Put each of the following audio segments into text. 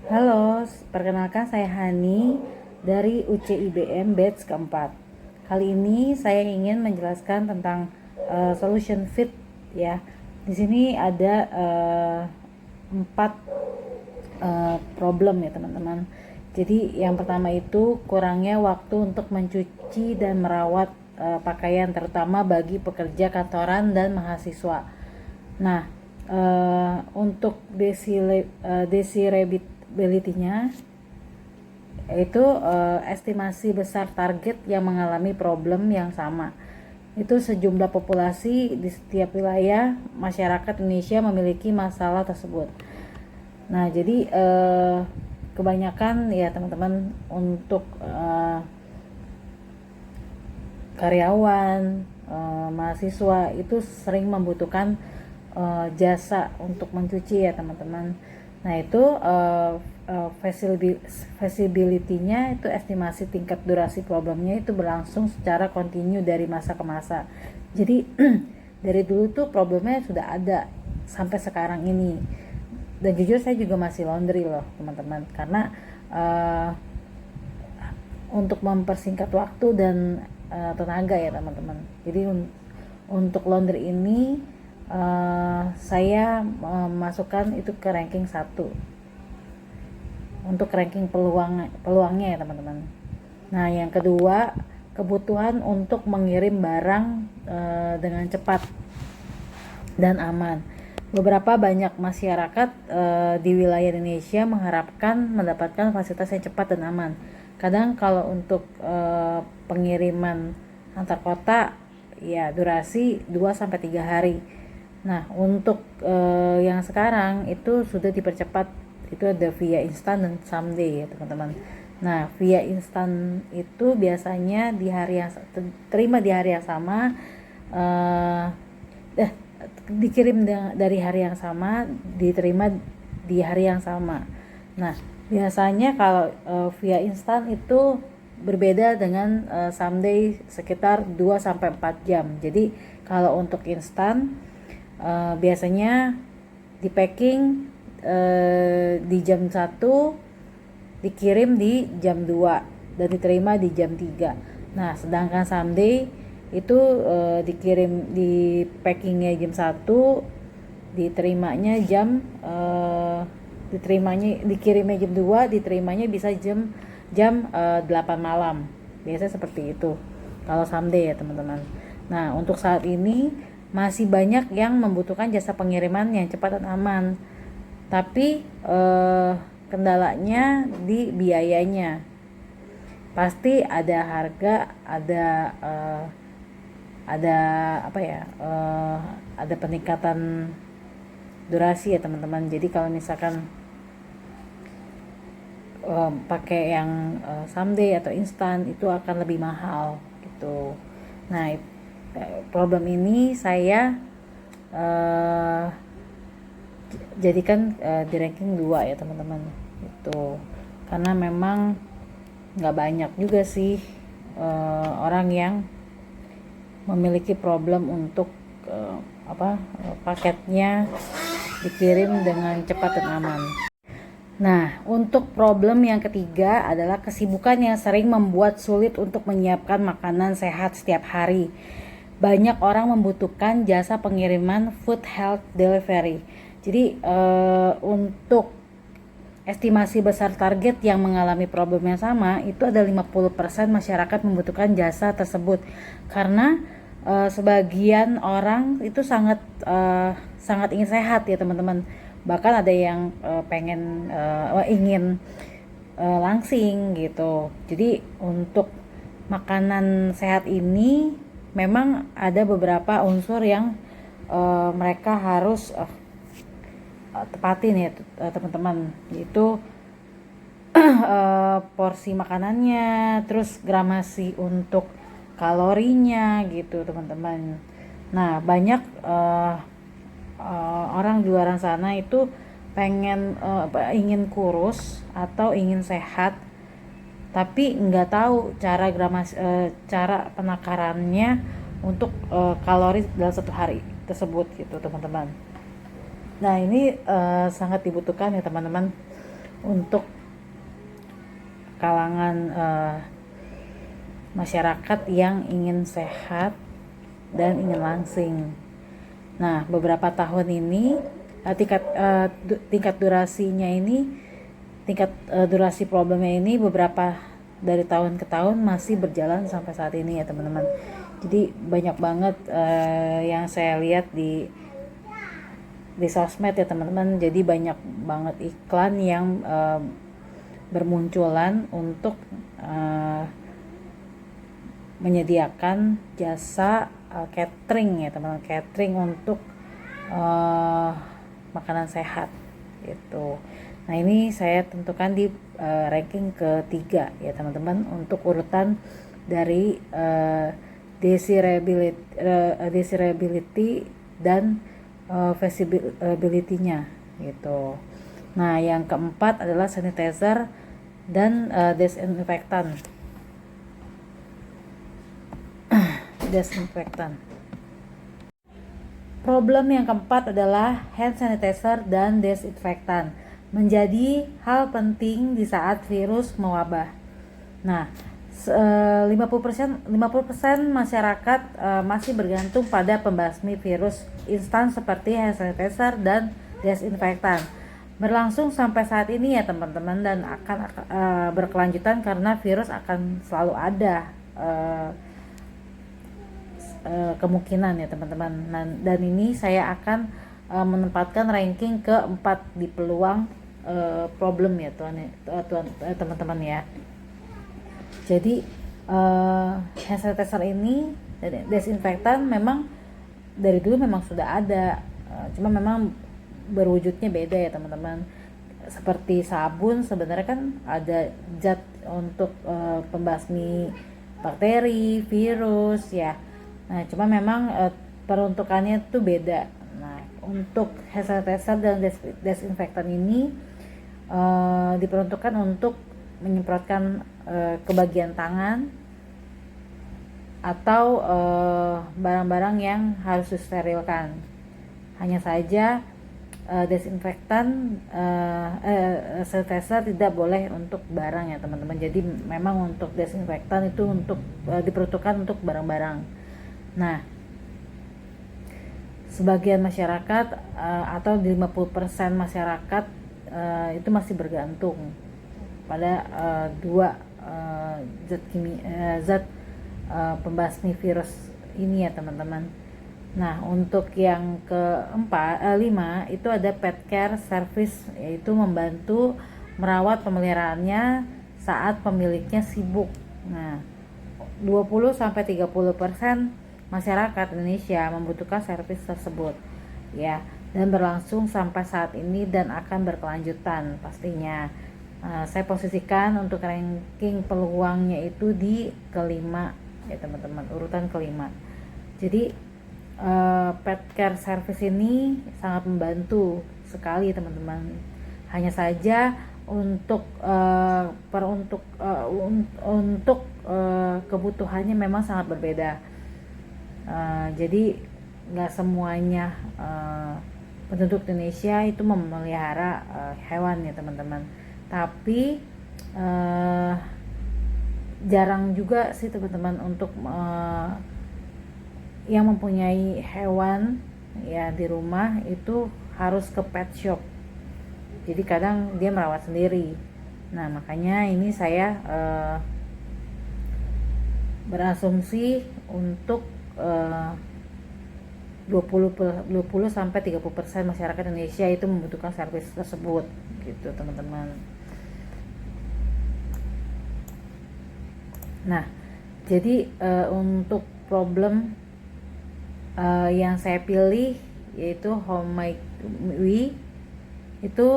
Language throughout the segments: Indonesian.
Halo, perkenalkan saya Hani dari UCIBM batch keempat. Kali ini saya ingin menjelaskan tentang solution fit ya. Di sini ada 4 problem ya teman-teman. Jadi yang pertama itu kurangnya waktu untuk mencuci dan merawat pakaian terutama bagi pekerja kantoran dan mahasiswa. Nah, untuk desirability-nya itu estimasi besar target yang mengalami problem yang sama. Itu sejumlah populasi di setiap wilayah masyarakat Indonesia memiliki masalah tersebut. Nah, jadi kebanyakan ya teman-teman untuk karyawan, mahasiswa itu sering membutuhkan jasa untuk mencuci ya teman-teman. Nah itu feasibility-nya itu estimasi tingkat durasi problemnya itu berlangsung secara kontinu dari masa ke masa. Jadi dari dulu tuh problemnya sudah ada sampai sekarang ini. Dan jujur saya juga masih laundry loh teman-teman, karena uh, untuk mempersingkat waktu dan tenaga ya teman-teman. Jadi untuk laundry ini saya masukkan itu ke ranking 1 untuk ranking peluangnya ya teman-teman. Nah yang kedua, kebutuhan untuk mengirim barang dengan cepat dan aman. Beberapa banyak masyarakat di wilayah Indonesia mengharapkan mendapatkan fasilitas yang cepat dan aman. Kadang kalau untuk pengiriman antar kota ya durasi 2 sampai 3 hari. Nah, untuk yang sekarang itu sudah dipercepat, itu ada via instan dan someday ya, teman-teman. Nah, via instan itu biasanya di hari yang terima di hari yang sama eh dikirim dari hari yang sama, diterima di hari yang sama. Nah, biasanya kalau via instan itu berbeda dengan someday sekitar 2 sampai 4 jam. Jadi kalau untuk instan biasanya di packing di jam 1, dikirim di jam 2 dan diterima di jam 3. Nah, sedangkan someday itu di packingnya jam 1, diterimanya jam dikirimnya jam 2, diterimanya bisa jam jam 8 malam. Biasanya seperti itu kalau someday ya teman-teman. Nah, untuk saat ini masih banyak yang membutuhkan jasa pengiriman yang cepat dan aman. Tapi kendalanya di biayanya. Pasti ada harga, ada apa ya? Ada peningkatan durasi ya teman-teman. Jadi kalau misalkan pakai yang someday atau instan itu akan lebih mahal gitu. Nah, problem ini saya jadikan di ranking 2 ya teman-teman itu, karena memang nggak banyak juga sih orang yang memiliki problem untuk paketnya dikirim dengan cepat dan aman. Nah, untuk problem yang ketiga adalah kesibukan yang sering membuat sulit untuk menyiapkan makanan sehat setiap hari. Banyak orang membutuhkan jasa pengiriman food health delivery. Jadi untuk estimasi besar target yang mengalami problem yang sama, itu ada 50% masyarakat membutuhkan jasa tersebut. Karena sebagian orang itu sangat ingin sehat ya teman-teman. Bahkan ada yang ingin langsing gitu. Jadi untuk makanan sehat ini memang ada beberapa unsur yang mereka harus tepatin ya teman-teman, yaitu porsi makanannya, terus gramasi untuk kalorinya gitu teman-teman. Nah banyak orang di luar sana itu ingin kurus atau ingin sehat, tapi nggak tahu cara penakarannya untuk kalori dalam 1 hari tersebut gitu teman-teman. Nah ini sangat dibutuhkan ya teman-teman untuk kalangan masyarakat yang ingin sehat dan ingin langsing. Nah, beberapa tahun ini tingkat durasinya ini, durasi problemnya ini beberapa dari tahun ke tahun masih berjalan sampai saat ini ya teman-teman. Jadi banyak banget yang saya lihat di sosmed ya teman-teman. Jadi banyak banget iklan yang bermunculan untuk menyediakan jasa catering ya teman-teman, catering untuk makanan sehat gitu. Nah, ini saya tentukan di ranking ketiga ya teman-teman untuk urutan dari desirability dan feasibility-nya gitu. Nah, yang keempat adalah sanitizer dan desinfektan. Problem yang keempat adalah hand sanitizer dan desinfektan menjadi hal penting di saat virus mewabah. Nah, 50% masyarakat masih bergantung pada pembasmi virus instan seperti hand sanitizer dan desinfektan. Berlangsung sampai saat ini ya teman-teman, dan akan berkelanjutan karena virus akan selalu ada kemungkinan ya teman-teman. Dan ini saya akan menempatkan ranking keempat di peluang problem ya teman-teman ya. Jadi hand sanitizer ini desinfektan memang dari dulu memang sudah ada, cuma memang berwujudnya beda ya teman-teman. Seperti sabun sebenarnya kan ada zat untuk pembasmi bakteri, virus ya. Nah, cuma memang peruntukannya tuh beda. Nah, untuk hand sanitizer dan desinfektan ini diperuntukkan untuk menyemprotkan ke bagian tangan atau barang-barang yang harus disterilkan. Hanya saja desinfektan sanitizer tidak boleh untuk barang ya teman-teman. Jadi memang untuk desinfektan itu untuk diperuntukkan untuk barang-barang. Nah, sebagian masyarakat atau 50% masyarakat itu masih bergantung pada dua zat pembasmi virus ini ya teman-teman. Nah, untuk yang lima itu ada pet care service, yaitu membantu merawat pemeliharaannya saat pemiliknya sibuk. Nah, 20-30% masyarakat Indonesia membutuhkan servis tersebut ya, dan berlangsung sampai saat ini dan akan berkelanjutan pastinya. Saya posisikan untuk ranking peluangnya itu di kelima ya teman-teman, urutan kelima. Jadi pet care service ini sangat membantu sekali teman-teman. Hanya saja untuk kebutuhannya memang sangat berbeda. Jadi nggak semuanya penduduk Indonesia itu memelihara hewan ya teman-teman. Tapi jarang juga sih teman-teman untuk yang mempunyai hewan ya di rumah itu harus ke pet shop. Jadi kadang dia merawat sendiri. Nah, makanya ini saya berasumsi untuk 20-30% masyarakat Indonesia itu membutuhkan servis tersebut gitu teman-teman. Nah, jadi untuk problem yang saya pilih yaitu Home My We itu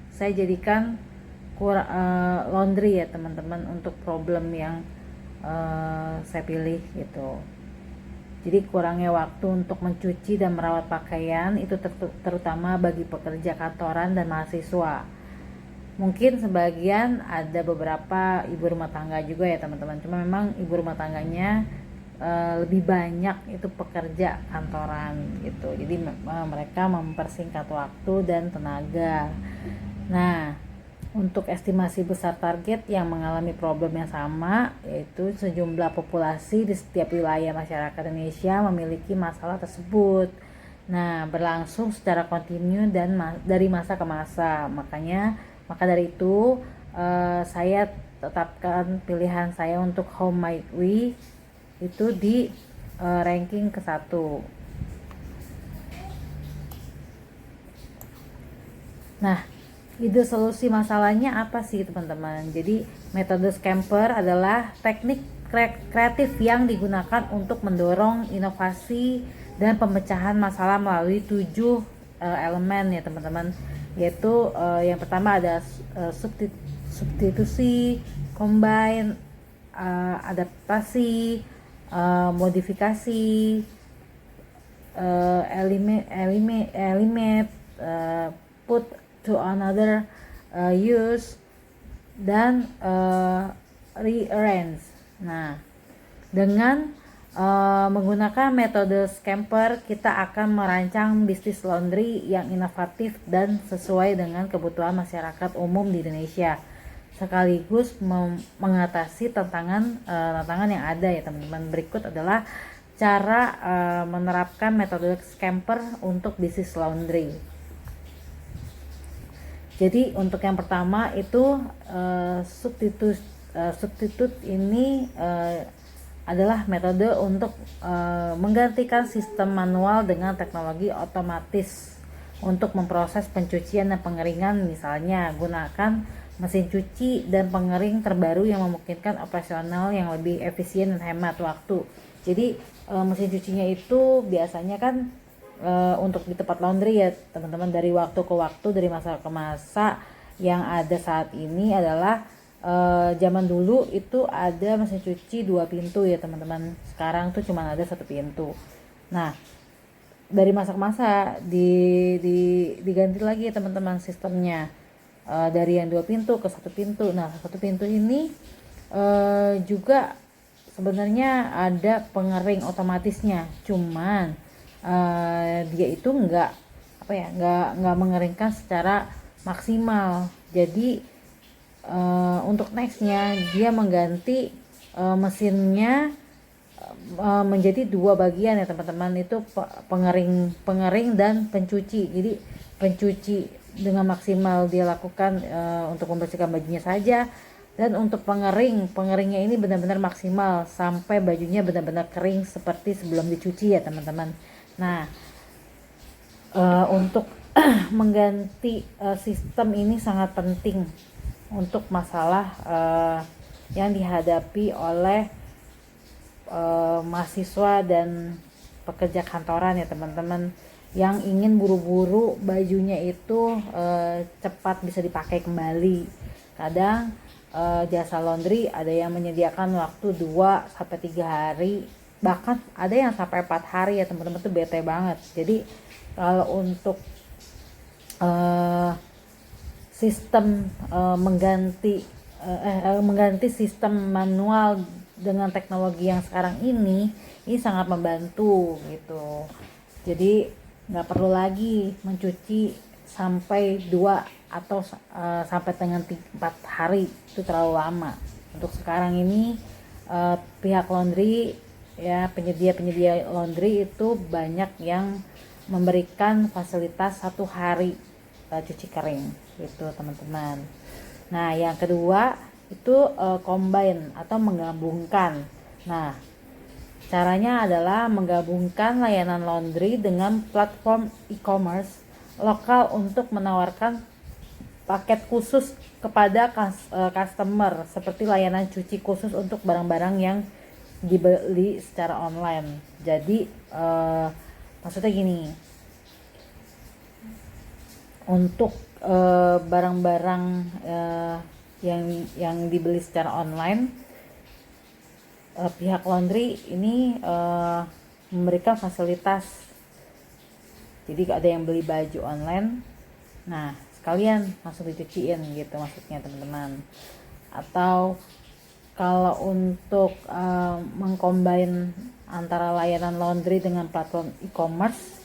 saya jadikan laundry ya teman-teman untuk problem yang saya pilih gitu. Jadi kurangnya waktu untuk mencuci dan merawat pakaian itu terutama bagi pekerja kantoran dan mahasiswa. Mungkin sebagian ada beberapa ibu rumah tangga juga ya teman-teman. Cuma memang ibu rumah tangganya lebih banyak itu pekerja kantoran gitu. Jadi mereka mempersingkat waktu dan tenaga. Nah, untuk estimasi besar target yang mengalami problem yang sama, yaitu sejumlah populasi di setiap wilayah masyarakat Indonesia memiliki masalah tersebut. Nah, berlangsung secara kontinu dan dari masa ke masa. Maka dari itu, saya tetapkan pilihan saya untuk How Might We itu di ranking ke-1. Nah, ide solusi masalahnya apa sih teman-teman? Jadi metode scamper adalah teknik kreatif yang digunakan untuk mendorong inovasi dan pemecahan masalah melalui 7 elemen ya teman-teman. Yaitu yang pertama ada substitusi, combine, adaptasi, modifikasi, eliminate, put to another use, dan rearrange. Nah, dengan menggunakan metode scamper, kita akan merancang bisnis laundry yang inovatif dan sesuai dengan kebutuhan masyarakat umum di Indonesia, sekaligus mengatasi tantangan yang ada ya teman-teman. Berikut adalah cara menerapkan metode scamper untuk bisnis laundry. Jadi untuk yang pertama itu substitute ini adalah metode untuk menggantikan sistem manual dengan teknologi otomatis untuk memproses pencucian dan pengeringan. Misalnya gunakan mesin cuci dan pengering terbaru yang memungkinkan operasional yang lebih efisien dan hemat waktu. Jadi mesin cucinya itu biasanya kan untuk di tempat laundry ya teman-teman, dari waktu ke waktu, dari masa ke masa. Yang ada saat ini adalah zaman dulu itu ada mesin cuci 2 pintu ya teman-teman, sekarang tuh cuma ada 1 pintu. Nah, dari masa ke masa diganti lagi ya teman-teman sistemnya, dari yang 2 pintu ke 1 pintu. Nah, 1 pintu ini juga sebenarnya ada pengering otomatisnya, cuman dia itu nggak mengeringkan secara maksimal. Jadi untuk nextnya dia mengganti mesinnya menjadi 2 bagian ya teman-teman, itu pengering dan pencuci. Jadi pencuci dengan maksimal dia lakukan untuk membersihkan bajunya saja, dan untuk pengeringnya ini benar-benar maksimal sampai bajunya benar-benar kering seperti sebelum dicuci ya teman-teman. Nah, untuk mengganti sistem ini sangat penting untuk masalah yang dihadapi oleh mahasiswa dan pekerja kantoran ya teman-teman, yang ingin buru-buru bajunya itu cepat bisa dipakai kembali. Kadang jasa laundry ada yang menyediakan waktu 2-3 hari, bahkan ada yang sampai 4 hari ya teman-teman, tuh bete banget. Jadi kalau untuk sistem mengganti sistem manual dengan teknologi yang sekarang ini sangat membantu gitu. Jadi nggak perlu lagi mencuci sampai 2 atau sampai dengan 4 hari, itu terlalu lama. Untuk sekarang ini pihak laundry ya, penyedia laundry itu banyak yang memberikan fasilitas 1 hari cuci kering gitu teman-teman. Nah, yang kedua itu combine atau menggabungkan. Nah, caranya adalah menggabungkan layanan laundry dengan platform e-commerce lokal untuk menawarkan paket khusus kepada customer, seperti layanan cuci khusus untuk barang-barang yang dibeli secara online. Jadi maksudnya gini, untuk barang-barang yang dibeli secara online, pihak laundry ini memberikan fasilitas. Jadi ada yang beli baju online, nah sekalian langsung dicuciin gitu maksudnya teman-teman. Atau kalau untuk mengcombine antara layanan laundry dengan platform e-commerce,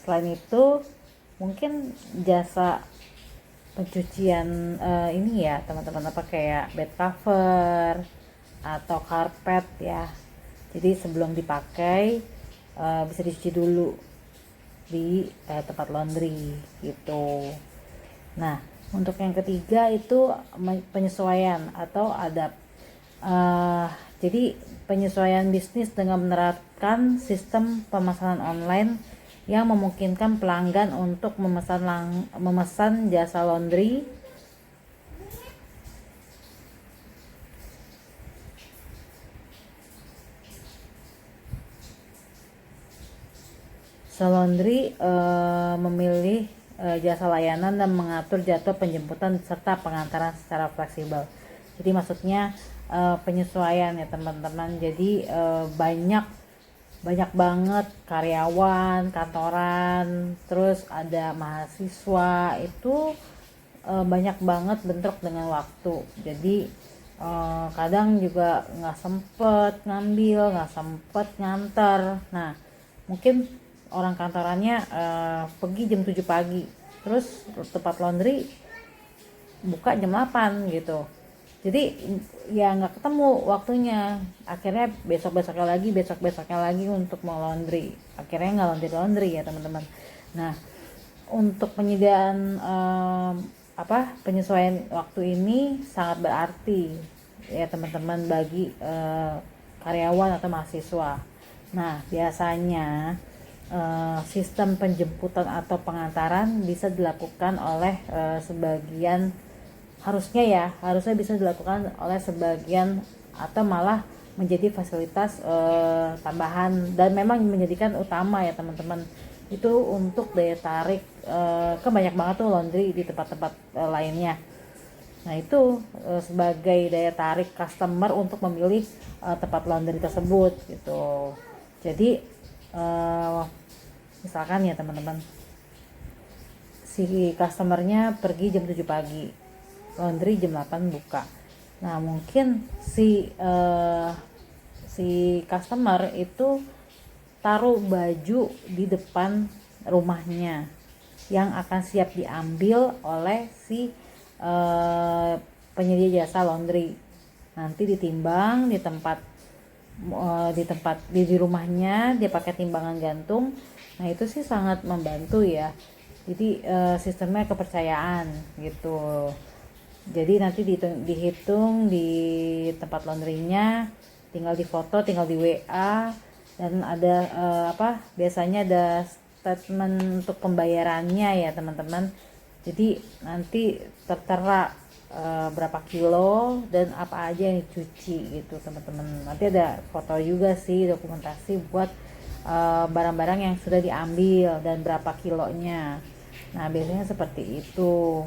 selain itu mungkin jasa pencucian ini ya teman-teman, apa kayak bed cover atau karpet ya. Jadi sebelum dipakai bisa dicuci dulu di tempat laundry gitu. Nah, untuk yang ketiga itu penyesuaian atau adab. Jadi penyesuaian bisnis dengan menerapkan sistem pemesanan online yang memungkinkan pelanggan untuk memesan jasa laundry memilih jasa layanan dan mengatur jadwal penjemputan serta pengantaran secara fleksibel. Jadi maksudnya penyesuaian ya teman-teman. Jadi banyak banget karyawan kantoran, terus ada mahasiswa, itu banyak banget bentrok dengan waktu. Jadi kadang juga nggak sempet ngambil, nggak sempet nganter. Nah, mungkin orang kantorannya pergi jam 7 pagi, terus tempat laundry buka jam 8 gitu. Jadi ya nggak ketemu waktunya, akhirnya besok-besoknya lagi untuk mau laundry, akhirnya nggak laundry ya teman-teman. Nah, untuk penyediaan penyesuaian waktu ini sangat berarti ya teman-teman bagi karyawan atau mahasiswa. Nah, biasanya sistem penjemputan atau pengantaran bisa dilakukan oleh harusnya bisa dilakukan oleh sebagian atau malah menjadi fasilitas tambahan, dan memang menjadikan utama ya teman-teman itu untuk daya tarik kan banyak banget tuh laundry di tempat-tempat lainnya. Nah, itu sebagai daya tarik customer untuk memilih tempat laundry tersebut gitu. Jadi misalkan ya teman-teman, si customernya pergi jam 7 pagi, laundry jam 8 buka. Nah, mungkin si customer itu taruh baju di depan rumahnya yang akan siap diambil oleh si penyedia jasa laundry. Nanti ditimbang di tempat di rumahnya, dia pakai timbangan gantung. Nah, itu sih sangat membantu ya. Jadi sistemnya kepercayaan gitu. Jadi nanti dihitung di tempat laundrynya, tinggal difoto, tinggal di WA, dan ada biasanya ada statement untuk pembayarannya ya teman-teman. Jadi nanti tertera berapa kilo dan apa aja yang dicuci gitu teman-teman. Nanti ada foto juga sih, dokumentasi buat barang-barang yang sudah diambil dan berapa kilonya. Nah, biasanya seperti itu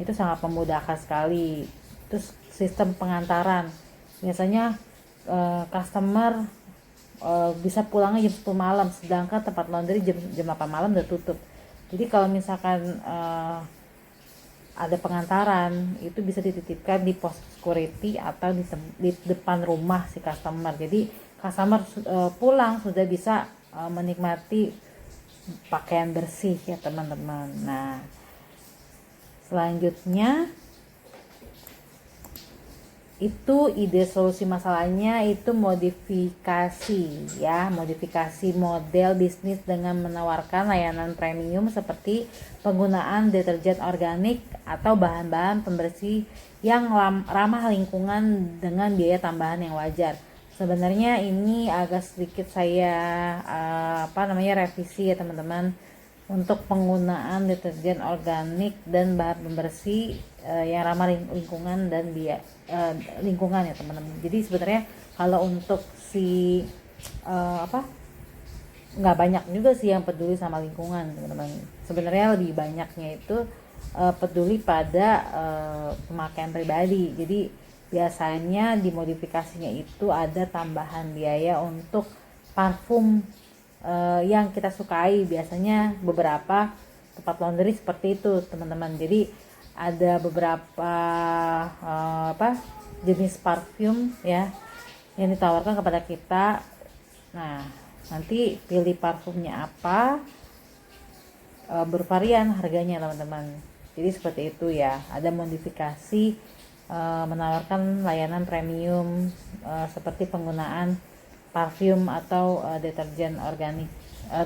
sangat memudahkan sekali. Terus sistem pengantaran, biasanya customer bisa pulangnya jam 10 malam, sedangkan tempat laundry jam 8 malam udah tutup. Jadi kalau misalkan ada pengantaran, itu bisa dititipkan di pos security atau di depan rumah si customer. Jadi customer pulang sudah bisa menikmati pakaian bersih ya teman-teman. Nah, selanjutnya itu ide solusi masalahnya itu modifikasi model bisnis dengan menawarkan layanan premium seperti penggunaan deterjen organik atau bahan-bahan pembersih yang ramah lingkungan dengan biaya tambahan yang wajar. Sebenarnya ini agak sedikit saya revisi ya teman-teman, untuk penggunaan deterjen organik dan bahan pembersih yang ramah lingkungan dan lingkungan ya teman-teman. Jadi sebenarnya kalau untuk nggak banyak juga sih yang peduli sama lingkungan teman-teman. Sebenarnya lebih banyaknya itu peduli pada pemakaian pribadi. Jadi biasanya di modifikasinya itu ada tambahan biaya untuk parfum yang kita sukai. Biasanya beberapa tempat laundry seperti itu teman-teman. Jadi ada beberapa jenis parfum ya yang ditawarkan kepada kita. Nah, nanti pilih parfumnya apa, bervarian harganya teman-teman. Jadi seperti itu ya, ada modifikasi menawarkan layanan premium seperti penggunaan parfum atau deterjen organik,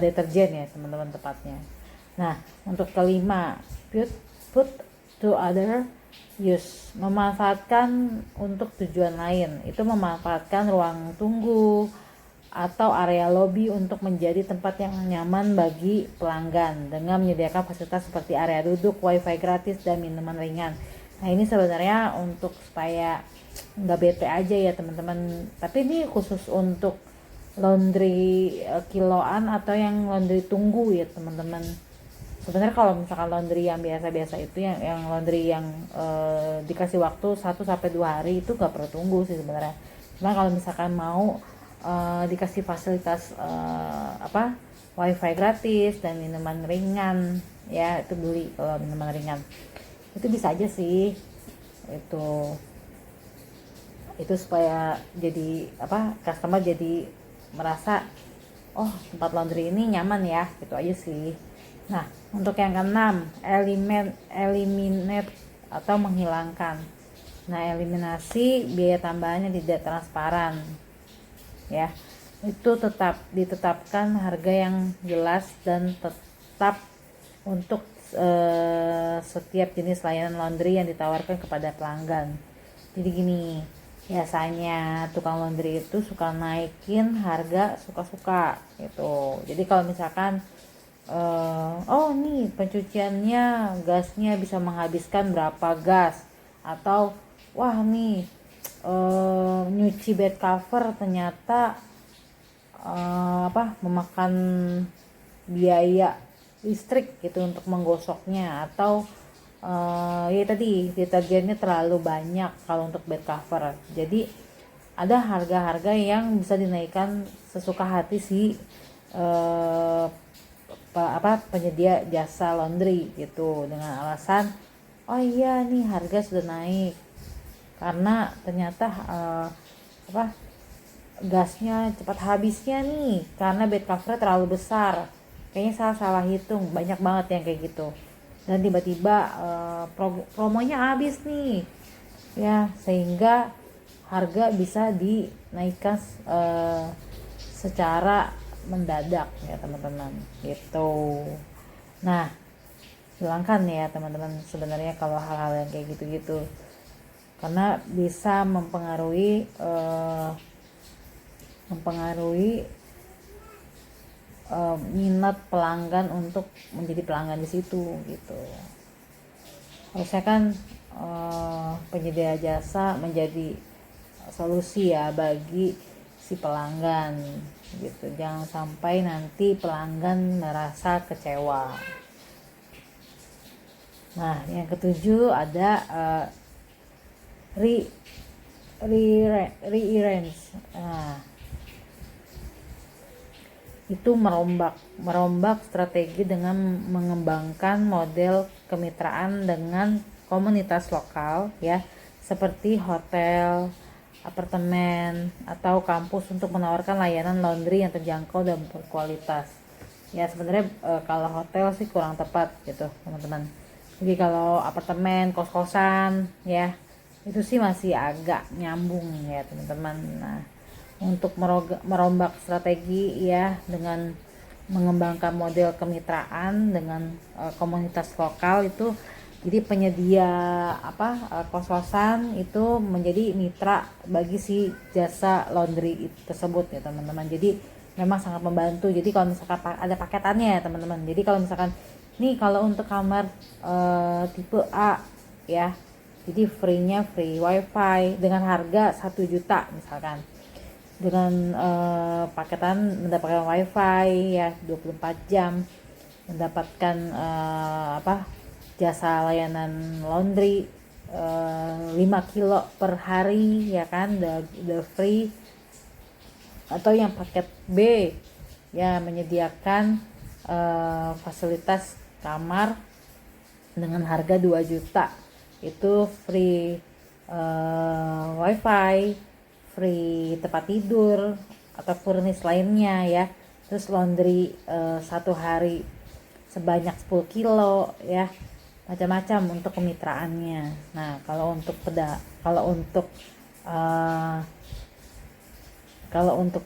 deterjen ya teman-teman tepatnya. Nah, untuk kelima, put to other use, memanfaatkan untuk tujuan lain. Itu memanfaatkan ruang tunggu atau area lobi untuk menjadi tempat yang nyaman bagi pelanggan dengan menyediakan fasilitas seperti area duduk, wifi gratis, dan minuman ringan. Nah, ini sebenarnya untuk supaya nggak bete aja ya teman-teman, tapi ini khusus untuk laundry kiloan atau yang laundry tunggu ya teman-teman. Sebenarnya kalau misalkan laundry yang biasa-biasa itu yang laundry yang dikasih waktu 1 sampai 2 hari itu nggak perlu tunggu sih sebenarnya. Cuma kalau misalkan mau dikasih fasilitas wifi gratis dan minuman ringan ya, itu beli. Kalau minuman ringan itu bisa aja sih, itu supaya jadi customer jadi merasa oh tempat laundry ini nyaman ya, gitu aja sih. Nah, untuk yang keenam, eliminate atau menghilangkan. Nah, eliminasi biaya tambahannya tidak transparan ya, itu ditetapkan harga yang jelas dan tetap untuk setiap jenis layanan laundry yang ditawarkan kepada pelanggan. Jadi gini, biasanya tukang laundry itu suka naikin harga suka-suka gitu. Jadi kalau misalkan oh nih pencuciannya gasnya bisa menghabiskan berapa gas, atau wah nih nyuci bed cover ternyata memakan biaya listrik gitu untuk menggosoknya, atau ya tadi deterjennya terlalu banyak kalau untuk bed cover. Jadi ada harga-harga yang bisa dinaikkan sesuka hati si penyedia jasa laundry gitu, dengan alasan oh iya nih harga sudah naik karena ternyata gasnya cepat habisnya nih karena bed covernya terlalu besar. Kayaknya salah hitung, banyak banget yang kayak gitu. Dan tiba-tiba promonya habis nih ya, sehingga harga bisa dinaikkan secara mendadak ya teman-teman gitu. Nah, hilangkan ya teman-teman sebenarnya kalau hal-hal yang kayak gitu-gitu, karena bisa mempengaruhi minat pelanggan untuk menjadi pelanggan di situ gitu. Harusnya kan penyedia jasa menjadi solusi ya bagi si pelanggan gitu. Jangan sampai nanti pelanggan merasa kecewa. Nah, yang ketujuh ada rearrange. Nah, itu merombak strategi dengan mengembangkan model kemitraan dengan komunitas lokal ya, seperti hotel, apartemen, atau kampus untuk menawarkan layanan laundry yang terjangkau dan berkualitas. Ya sebenarnya kalau hotel sih kurang tepat gitu teman-teman. Jadi kalau apartemen, kos-kosan ya, itu sih masih agak nyambung ya teman-teman. Nah, untuk merombak strategi ya dengan mengembangkan model kemitraan dengan komunitas lokal itu, jadi penyedia kos-kosan itu menjadi mitra bagi si jasa laundry tersebut ya teman-teman. Jadi memang sangat membantu. Jadi kalau misalkan ada paketannya ya teman-teman, jadi kalau misalkan nih kalau untuk kamar tipe A ya, jadi free wifi dengan harga 1 juta misalkan, dengan paketan mendapatkan wifi ya 24 jam, mendapatkan jasa layanan laundry 5 kilo per hari ya kan, the free. Atau yang paket B ya, menyediakan fasilitas kamar dengan harga 2 juta, itu free wifi, free tempat tidur atau furnish lainnya ya, terus laundry 1 hari sebanyak 10 kilo ya, macam-macam untuk kemitraannya. Nah, eh, kalau untuk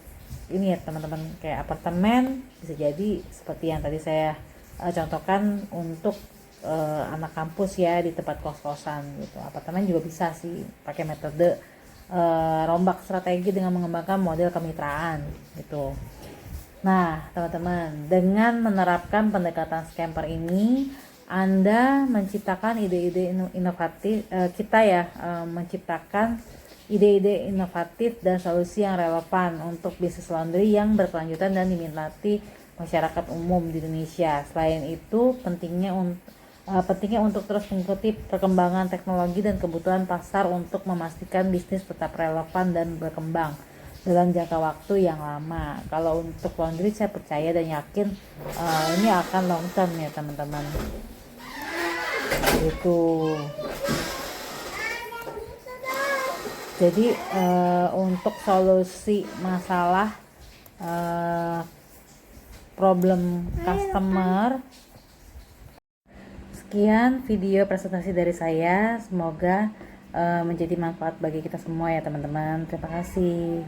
ini ya teman-teman, kayak apartemen bisa jadi seperti yang tadi saya contohkan untuk anak kampus ya, di tempat kos-kosan gitu. Apartemen juga bisa sih pakai metode rombak strategi dengan mengembangkan model kemitraan gitu. Nah, teman-teman, dengan menerapkan pendekatan scamper ini, Anda menciptakan ide-ide inovatif, kita ya, menciptakan ide-ide inovatif dan solusi yang relevan untuk bisnis laundry yang berkelanjutan dan diminati masyarakat umum di Indonesia. Selain itu, pentingnya untuk terus mengikuti perkembangan teknologi dan kebutuhan pasar untuk memastikan bisnis tetap relevan dan berkembang dalam jangka waktu yang lama. Kalau untuk laundry saya percaya dan yakin ini akan long term ya teman-teman. Itu. Jadi untuk solusi masalah problem customer, sekian video presentasi dari saya. Semoga menjadi manfaat bagi kita semua ya teman-teman. Terima kasih.